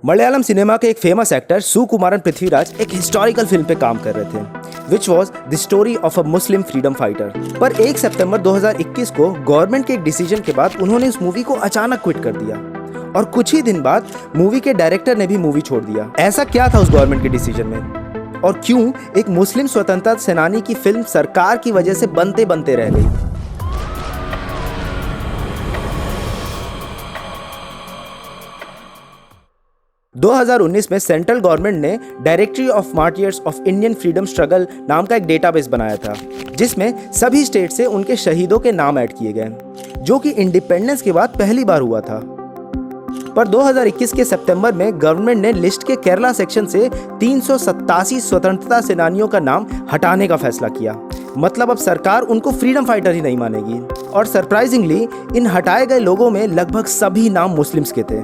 Malayalam cinema के एक famous actor Sukumaran Prithviraj एक हिस्टोरिकल फिल्म पे काम कर रहे थे, which was the story of a Muslim freedom fighter. पर 1 सितंबर 2021 को गवर्नमेंट के एक डिसीजन के बाद उन्होंने इस मूवी को अचानक क्विट कर दिया और कुछ ही दिन बाद मूवी के डायरेक्टर ने भी मूवी छोड़ दिया। ऐसा क्या था उस गवर्नमेंट के डिसीजन में और क्यों एक मुस्लिम स्वतंत्रता सेनानी की फिल्म सरकार की वजह से बनते बनते रह गई? – 2019 में सेंट्रल गवर्नमेंट ने directory of martyrs of Indian freedom struggle नाम का एक डेटाबेस बनाया था, जिसमें सभी स्टेट से उनके शहीदों के नाम ऐड किए गए, जो कि इंडिपेंडेंस के बाद पहली बार हुआ था। पर 2021 के सितंबर में गवर्नमेंट ने लिस्ट के केरला सेक्शन से 387 स्वतंत्रता सेनानियों का नाम हटाने का फैसला किया। मतलब अब सरकार उनको फ्रीडम फाइटर ही नहीं मानेगी। और सरप्राइजिंगली इन हटाए गए लोगों में लगभग सभी नाम मुस्लिम्स के थे।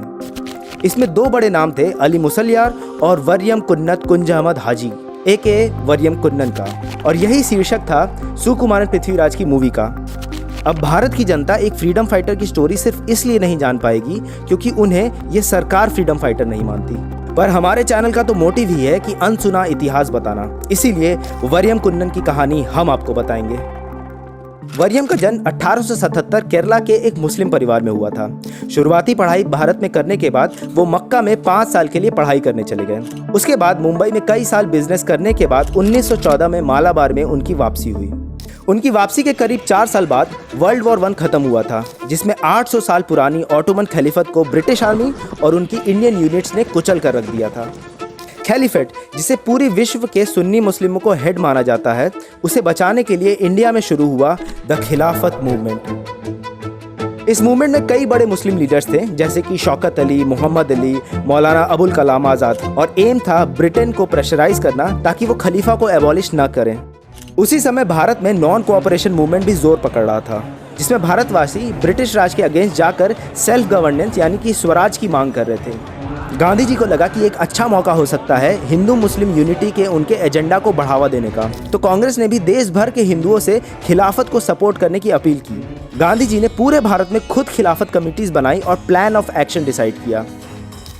इसमें 2 बड़े नाम थे, अली मुसलियार और वरियम कुन्नत कुंज अहमद हाजी एके वरियम कुन्नन का। और यही शीर्षक था सुकुमारन पृथ्वीराज की मूवी का। अब भारत की जनता एक फ्रीडम फाइटर की स्टोरी सिर्फ इसलिए नहीं जान पाएगी क्योंकि उन्हें ये सरकार फ्रीडम फाइटर नहीं मानती, पर हमारे चैनल का तो मोटिव ही है कि अनसुना इतिहास बताना। इसीलिए वरियम कुन्नन की कहानी हम आपको बताएंगे। वरियम का जन्म 1877 केरला के एक मुस्लिम परिवार में हुआ था। शुरुआती पढ़ाई भारत में करने के बाद वो मक्का में 5 साल के लिए पढ़ाई करने चले गए। उसके बाद मुंबई में कई साल बिजनेस करने के बाद 1914 में मालाबार में उनकी वापसी हुई। उनकी वापसी के करीब 4 साल बाद वर्ल्ड वॉर 1 खत्म हुआ था, जिसमें 800 साल पुरानी ऑटोमन खलीफत को ब्रिटिश आर्मी और उनकी इंडियन यूनिट्स ने कुचल कर रख दिया था। खलीफेट, जिसे पूरी विश्व के सुन्नी मुस्लिमों को हेड माना जाता है, उसे बचाने के लिए इंडिया में शुरू हुआ द खिलाफत मूवमेंट। इस मूवमेंट में कई बड़े मुस्लिम लीडर्स थे, जैसे कि शौकत अली, मोहम्मद अली, मौलाना अबुल कलाम आज़ाद। और एम था ब्रिटेन को प्रेशराइज करना ताकि वो खलीफा को एबॉलिश न करें। उसी समय भारत में नॉन कोऑपरेशन मूवमेंट भी जोर पकड़ रहा था, जिसमें भारतवासी ब्रिटिश राज के अगेंस्ट जाकर सेल्फ गवर्नेंस यानी कि स्वराज की मांग कर रहे थे। गांधी जी को लगा कि एक अच्छा मौका हो सकता है हिंदू मुस्लिम यूनिटी के उनके एजेंडा को बढ़ावा देने का, तो कांग्रेस ने भी देश भर के हिंदुओं से खिलाफत को सपोर्ट करने की अपील की। गांधी जी ने पूरे भारत में खुद खिलाफत कमिटीज बनाई और प्लान ऑफ एक्शन डिसाइड किया।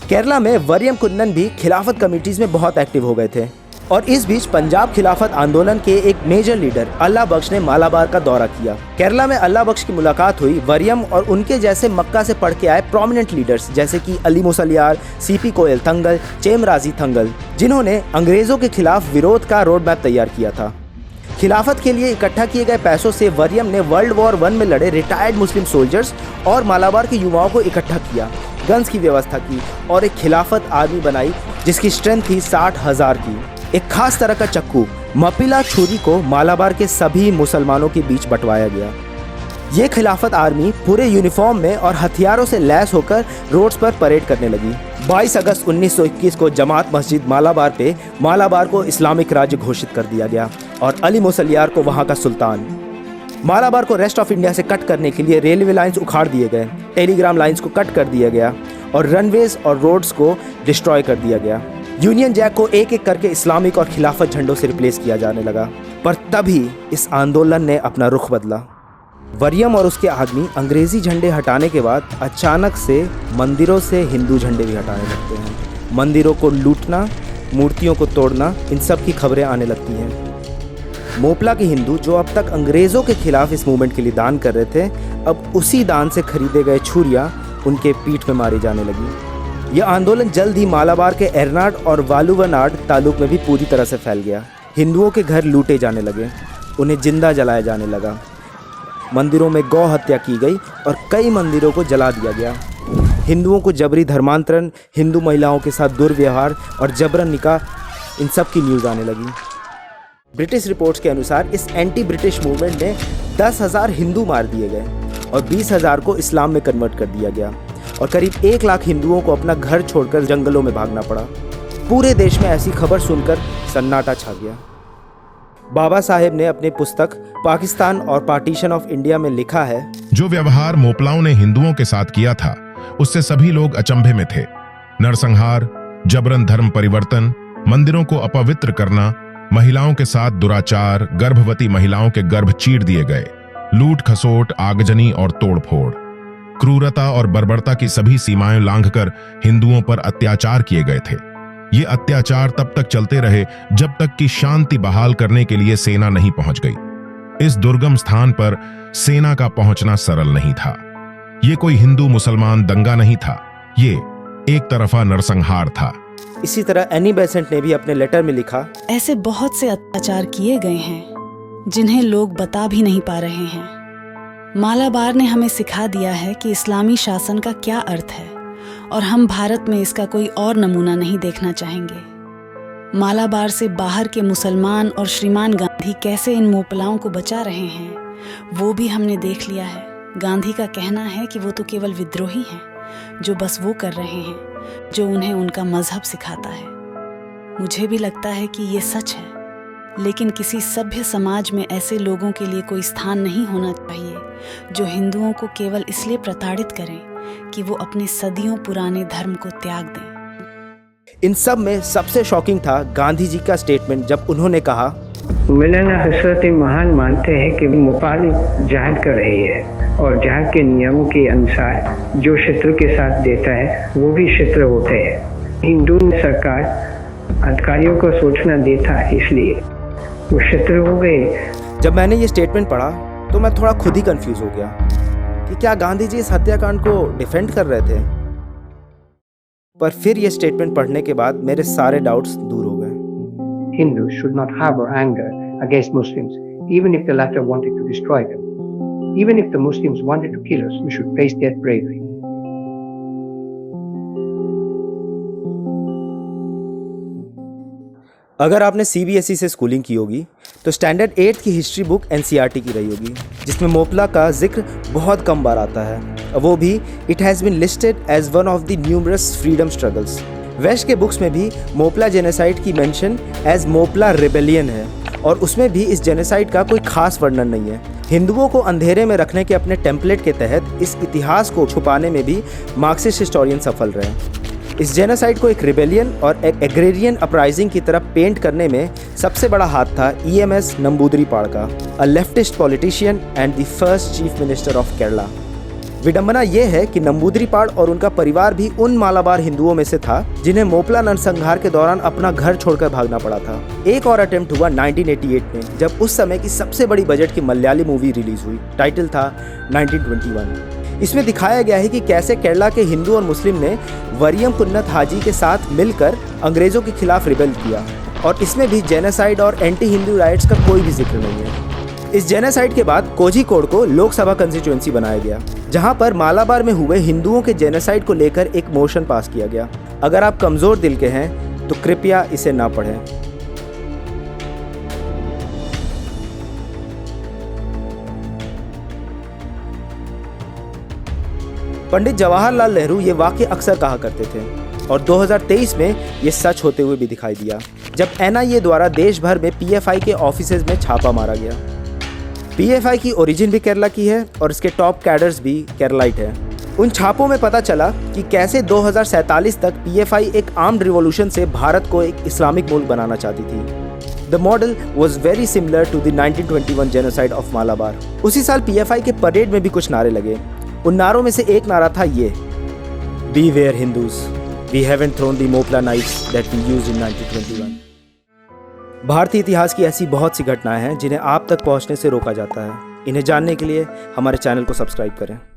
केरला में वरियम कुन्नन भी खिलाफत कमिटीज में बहुत एक्टिव हो गए थे। और इस बीच पंजाब खिलाफत आंदोलन के एक मेजर लीडर अल्लाह बख्श ने मालाबार का दौरा किया। केरला में अल्लाह बख्श की मुलाकात हुई वरियम और उनके जैसे मक्का से पढ़ के आए प्रोमिनेंट लीडर्स, जैसे कि अली मुसलियार, सीपी कोयल थंगल, चेमराजी थंगल, जिन्होंने अंग्रेजों के खिलाफ विरोध का रोड मैप तैयार किया था। खिलाफत के लिए इकट्ठा किए गए पैसों से वरियम ने वर्ल्ड वॉर 1 में लड़े रिटायर्ड मुस्लिम सोल्जर्स और मालाबार के युवाओं को इकट्ठा किया, गन्स की व्यवस्था की और एक खिलाफत आर्मी बनाई जिसकी स्ट्रेंथ थी 60,000 की। एक खास तरह का चक्कू मपिला छुरी को मालाबार के सभी मुसलमानों के बीच बंटवाया गया। ये खिलाफत आर्मी पूरे यूनिफॉर्म में और हथियारों से लैस होकर रोड्स पर परेड करने लगी। 22 अगस्त 1921 को जमात मस्जिद मालाबार पे मालाबार को इस्लामिक राज्य घोषित कर दिया गया और अली मुसलियार को वहाँ का सुल्तान। मालाबार को रेस्ट ऑफ इंडिया से कट करने के लिए रेलवे लाइंस उखाड़ दिए गए, टेलीग्राम लाइंस को कट कर दिया गया और रनवेज और रोड्स को डिस्ट्रॉय कर दिया गया। यूनियन जैक को एक एक करके इस्लामिक और खिलाफत झंडों से रिप्लेस किया जाने लगा। पर तभी इस आंदोलन ने अपना रुख बदला। वरियम और उसके आदमी अंग्रेजी झंडे हटाने के बाद अचानक से मंदिरों से हिंदू झंडे भी हटाने लगते हैं। मंदिरों को लूटना, मूर्तियों को तोड़ना, इन सब की खबरें आने लगती हैं। मोपला के हिंदू जो अब तक अंग्रेज़ों के खिलाफ इस मूवमेंट के लिए दान कर रहे थे, अब उसी दान से खरीदे गए छुरियाँ उनके पीठ में मारी जाने लगी। यह आंदोलन जल्द ही मालाबार के एरनाड और वालुवनाड तालुक में भी पूरी तरह से फैल गया। हिंदुओं के घर लूटे जाने लगे, उन्हें जिंदा जलाया जाने लगा। मंदिरों में गौ हत्या की गई और कई मंदिरों को जला दिया गया। हिंदुओं को जबरी धर्मांतरण, हिंदू महिलाओं के साथ दुर्व्यवहार और जबरन निकाह, इन सब की न्यूज़ आने लगी। ब्रिटिश रिपोर्ट्स के अनुसार इस एंटी ब्रिटिश मूवमेंट में 10,000 हिंदू मार दिए गए और 20,000 को इस्लाम में कन्वर्ट कर दिया गया और करीब 1 लाख हिंदुओं को अपना घर छोड़कर जंगलों में भागना पड़ा। पूरे देश में ऐसी खबर सुनकर सन्नाटा छा गया। बाबा साहेब ने अपनी पुस्तक पाकिस्तान और पार्टीशन ऑफ इंडिया में लिखा है, जो व्यवहार मोपलाओं ने हिंदुओं के साथ किया था उससे सभी लोग अचंभे में थे। नरसंहार, जबरन धर्म परिवर्तन, मंदिरों को अपवित्र करना, महिलाओं के साथ दुराचार, गर्भवती महिलाओं के गर्भ चीर दिए गए, लूट खसोट, आगजनी और तोड़फोड़। क्रूरता और बर्बरता की सभी सीमाएं लांघकर हिंदुओं पर अत्याचार किए गए थे। ये अत्याचार तब तक चलते रहे जब तक कि शांति बहाल करने के लिए सेना नहीं पहुंच गई। इस दुर्गम स्थान पर सेना का पहुंचना सरल नहीं था। ये कोई हिंदू मुसलमान दंगा नहीं था, ये एक तरफा नरसंहार था। इसी तरह एनी बेसेंट ने भी अपने लेटर में लिखा, ऐसे बहुत से अत्याचार किए गए हैं जिन्हें लोग बता भी नहीं पा रहे हैं। मालाबार ने हमें सिखा दिया है कि इस्लामी शासन का क्या अर्थ है और हम भारत में इसका कोई और नमूना नहीं देखना चाहेंगे। मालाबार से बाहर के मुसलमान और श्रीमान गांधी कैसे इन मोपलाओं को बचा रहे हैं वो भी हमने देख लिया है। गांधी का कहना है कि वो तो केवल विद्रोही हैं जो बस वो कर रहे हैं जो उन्हें उनका मजहब सिखाता है। मुझे भी लगता है कि ये सच है, लेकिन किसी सभ्य समाज में ऐसे लोगों के लिए कोई स्थान नहीं होना चाहिए जो हिंदुओं को केवल इसलिए प्रताड़ित करें कि वो अपने सदियों पुराने धर्म को त्याग दें। इन सब में सबसे शॉकिंग था गांधी जी का स्टेटमेंट जब उन्होंने कहा, मौलाना हजरत महान मानते हैं कि मोपाल जहाद कर रही है और जहाद के नियमों के अनुसार जो शत्रु के साथ देता है वो भी शत्रु होते हैं। हिंदू सरकार अधिकारियों को सोचना देता इसलिए वो शत्रु हो गए। जब मैंने ये स्टेटमेंट पढ़ा तो मैं थोड़ा खुद ही कंफ्यूज हो गया कि क्या गांधी जी इस हत्याकांड को डिफेंड कर रहे थे। पर फिर ये स्टेटमेंट पढ़ने के बाद मेरे सारे डाउट्स दूर हो गए। Hindus should not harbor anger against Muslims, even if the latter wanted to destroy them. Even if the Muslims wanted to kill us, we should face death bravely. अगर आपने CBSE से स्कूलिंग की होगी तो standard 8 की history book NCERT की रही होगी, जिसमें मोपला का जिक्र बहुत कम बार आता है। वो भी it has been listed as one of the numerous freedom struggles. West के बुक्स में भी मोपला जेनोसाइड की मेंशन एज मोपला रिबेलियन है और उसमें भी इस जेनोसाइड का कोई खास वर्णन नहीं है। हिंदुओं को अंधेरे में रखने के अपने टेम्पलेट के तहत इस इतिहास को छुपाने में भी मार्क्सिस्ट हिस्टोरियन सफल रहे। इस जेनोसाइड को एक रिबेलियन और एक एग्रेरियन अपराइजिंग की तरफ पेंट करने में सबसे बड़ा हाथ था EMS नंबूदरीपाड़ का, a leftist politician and the first chief minister of Kerala. विडंबना यह है कि नंबूदरीपाड़ और उनका परिवार भी उन मालाबार हिंदुओं में से था जिन्हें मोपला नरसंहार के दौरान अपना घर छोड़कर भागना पड़ा था। एक और अटेम्प्ट हुआ 1988 में, जब उस समय की सबसे बड़ी बजट की मलयाली मूवी रिलीज हुई। टाइटल था 1921। इसमें दिखाया गया है कि कैसे केरला के हिंदू और मुस्लिम ने वरियम कुन्नत हाजी के साथ मिलकर अंग्रेजों के खिलाफ रिबेल किया, और इसमें भी जेनोसाइड और एंटी हिंदू राइट्स का कोई भी जिक्र नहीं है। इस जेनोसाइड के बाद कोझिकोड को लोकसभा कंस्टिट्यूएंसी बनाया गया, जहां पर मालाबार में हुए हिंदुओं के जेनोसाइड को लेकर एक मोशन पास किया गया। अगर आप कमजोर दिल के हैं तो कृपया इसे ना पढ़ें। पंडित जवाहरलाल नेहरू ये वाक्य अक्सर कहा करते थे और 2023 में ये सच होते हुए भी दिखाई दिया, जब NIA द्वारा देश भर में PFI के ऑफिसेज में छापा मारा गया। PFI की ओरिजिन भी केरला की है और इसके टॉप कैडर्स भी केरलाइट है। उन छापों में पता चला कि कैसे 2047 तक PFI एक आर्म्ड रिवॉल्यूशन से भारत को एक इस्लामिक मुल्क बनाना चाहती थी। The model was very similar to the 1921 genocide of Malabar. उसी साल PFI के परेड में भी कुछ नारे लगे। उन नारों में से एक नारा था ये, Beware Hindus, we haven't thrown the Mopla knives that we used in 1921। भारतीय इतिहास की ऐसी बहुत सी घटनाएं हैं जिन्हें आप तक पहुंचने से रोका जाता है। इन्हें जानने के लिए हमारे चैनल को सब्सक्राइब करें।